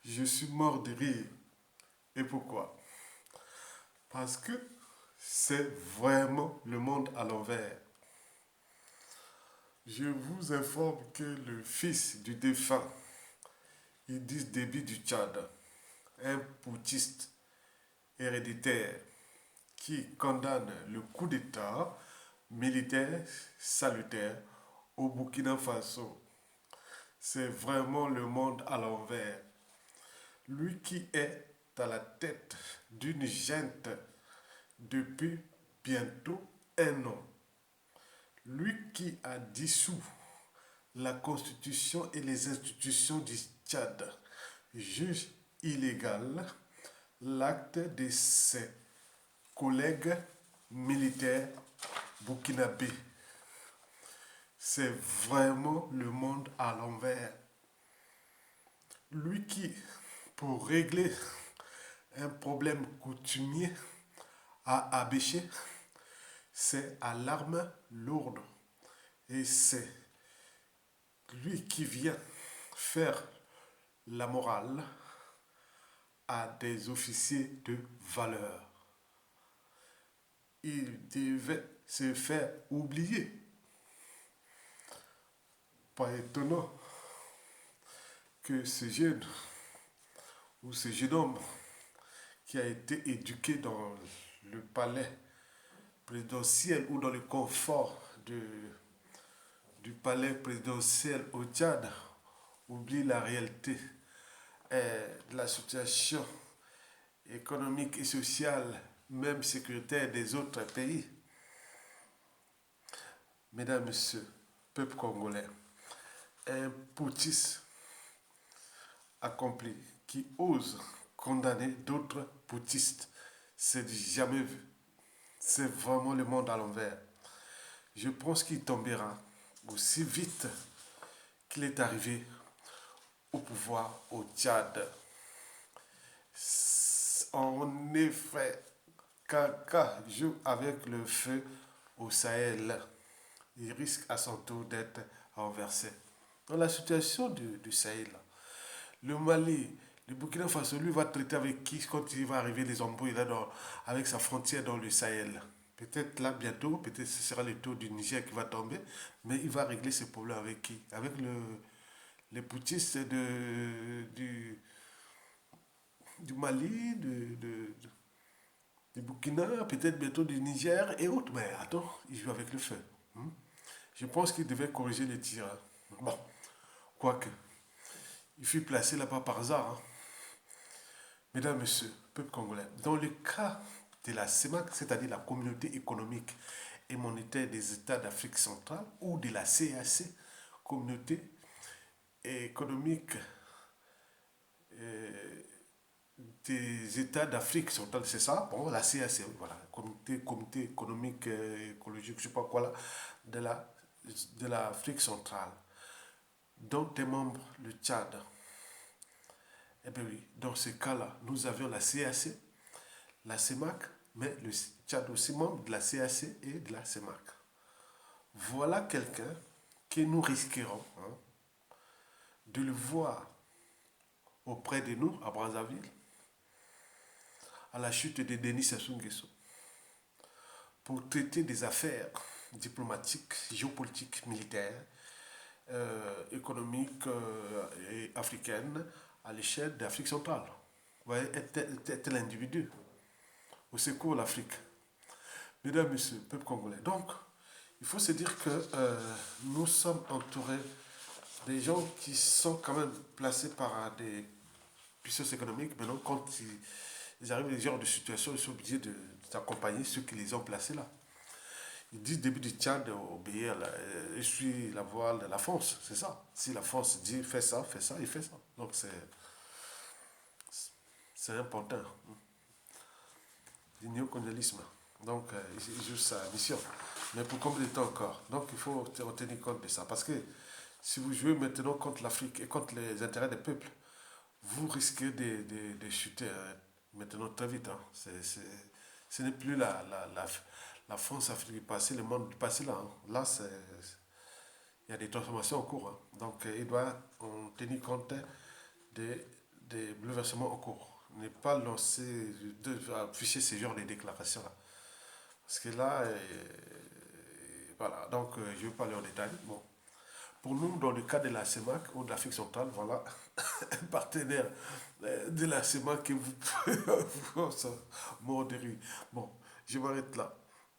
Je suis mort de rire. Et pourquoi? Parce que c'est vraiment le monde à l'envers. Je vous informe que le fils du défunt Idriss Déby du Tchad, un putschiste héréditaire qui condamne le coup d'État militaire salutaire au Burkina Faso. C'est vraiment le monde à l'envers. Lui qui est à la tête d'une junte depuis bientôt un an. Lui qui a dissous la constitution et les institutions du Tchad, juge illégal l'acte de ses collègues militaires burkinabés. C'est vraiment le monde à l'envers. Lui qui, pour régler un problème coutumier, a abaissé, c'est à l'arme lourde. Et c'est lui qui vient faire la morale à des officiers de valeur. Il devait se faire oublier. Pas étonnant que ce jeune ou ce jeune homme qui a été éduqué dans le palais présidentiel ou dans le confort du palais présidentiel au Tchad oublie la réalité de la situation économique et sociale, même sécuritaire des autres pays. Mesdames, Messieurs, peuple congolais, un putschiste accompli qui ose condamner d'autres putschistes, c'est du jamais vu. C'est vraiment le monde à l'envers. Je pense qu'il tombera aussi vite qu'il est arrivé au pouvoir au Tchad. En effet, Kaka joue avec le feu au Sahel. Il risque à son tour d'être renversé. Dans la situation du Sahel, le Mali, le Burkina Faso, lui va traiter avec qui quand il va arriver les embrouilles là avec sa frontière dans le Sahel. Peut-être là bientôt, peut-être ce sera le tour du Niger qui va tomber, mais il va régler ses problèmes avec qui? Avec les putschistes du Mali, du Burkina, peut-être bientôt du Niger et autres. Mais attends, il joue avec le feu. Je pense qu'il devait corriger les tirs. Bon, quoique, il fut placé là-bas par hasard. Mesdames, Messieurs, peuple congolais, dans le cas de la CEMAC, c'est-à-dire la Communauté économique et monétaire des États d'Afrique centrale, ou de la CAC, Communauté économique des États d'Afrique centrale, c'est ça? Bon, la CAC, voilà, Comité économique, écologique, je ne sais pas quoi là, de l'Afrique centrale, dont est membre le Tchad. Eh bien oui, dans ce cas-là, nous avions la CAC, la CEMAC, mais le Tchad aussi membre de la CAC et de la CEMAC. Voilà quelqu'un que nous risquerons de le voir auprès de nous à Brazzaville, à la chute de Denis Sassou Nguesso, pour traiter des affaires diplomatiques, géopolitiques, militaires, économiques et africaines à l'échelle d'Afrique centrale. Vous voyez, tel individu au secours de l'Afrique. Mesdames, Messieurs, peuple congolais. Donc, il faut se dire que nous sommes entourés des gens qui sont quand même placés par des puissances économiques. Maintenant, quand ils arrivent à ce genre de situation, ils sont obligés d'accompagner ceux qui les ont placés là. Ils disent début du Tchad obéir, je suis la voix de la France, c'est ça. Si la France dit fais ça, il fait ça. Donc c'est important. Du néocolonialisme. Donc il joue sa mission. Mais pour combien de temps encore? Donc il faut tenir compte de ça. Parce que si vous jouez maintenant contre l'Afrique et contre les intérêts des peuples, vous risquez de chuter maintenant très vite. Ce n'est plus la France-Afrique du passé, le monde du passé là. Là, il y a des transformations en cours. Donc, il doit en tenir compte de des bouleversements en cours. Ne pas lancer, afficher ce genre de déclarations-là. Parce que là, voilà, donc je vais parler en détail. Bon. Pour nous, dans le cas de la CEMAC ou de l'Afrique centrale, voilà, un partenaire de la CEMAC que vous pouvez mort de rire. Bon, je m'arrête là.